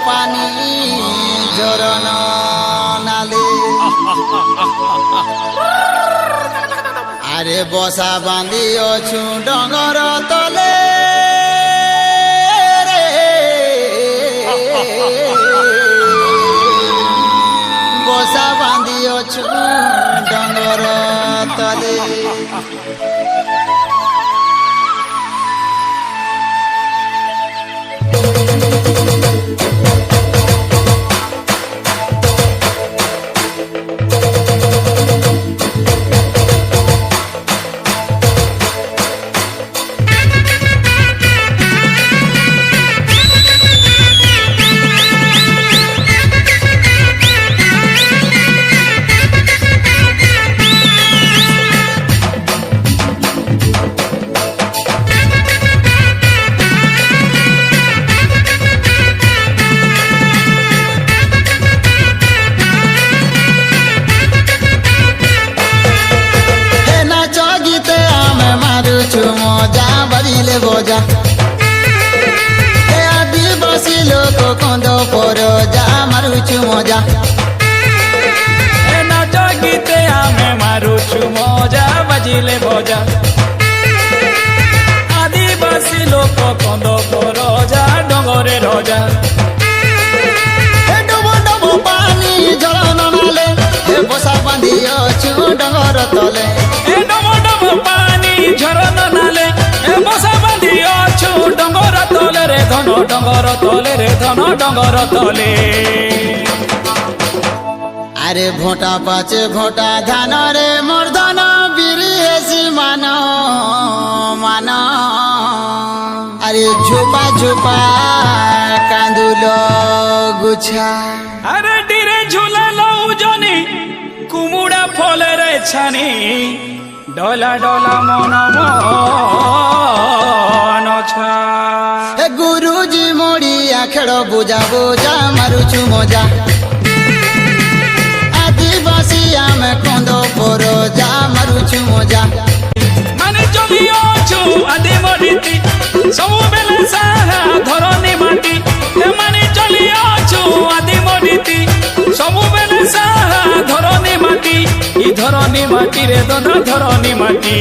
পানি ঝরন নালে আরে বসা বাঁধি অছু ডঙর তলে বসা বাঁধি অছু ডঙর তলে মজা বাজিলে বজা আদিবাসী লোক কন্দ পর যা মারুছু মজা নাচ গীতে আমি মারুছু মজা বাজিলে বজা আদিবাসী লোক কন্দ পর যা ডঙ্গরে রজা ডুবো ডুবো পানি ঝরন নালে বসা বাঁধি অছু ডঙ্গর তলে ডবো ডবো পানি ঝরন নালে বসা বাঁধি অছু ডঙ্গর তলে রে ধন ডঙ্গর তলে রে ধন ডঙ্গর তলে আরে ভোটা পাচে ভোটা ধান রে মর্ধন বিরি হেসি মান মান আরে ঝোপা ঝোপা কান্দুল গুছা আরে ডিরে ঝুলালো উজনি কুমুড়া ফলের ছানি ডলা ডলা মন মন ছা গুরুজি মোড়িয়া খেল বুঝা বুঝা মারুছু মজা আদিবাসী আমি কন্দ পর যা মারুছু মজা মানে চলি অছু আদি মরিতি ସବୁବେଳେ ସାହା ଧରନି ମାଟି ଏମାନେ ଚଲି ଅଛୁ ଆଦି ମରିତି ସବୁବେଳେ ସାହା ଧରନି ମାଟି ଇ ଧରନି ମାଟିରେ ଧନ ଧରନି ମାଟି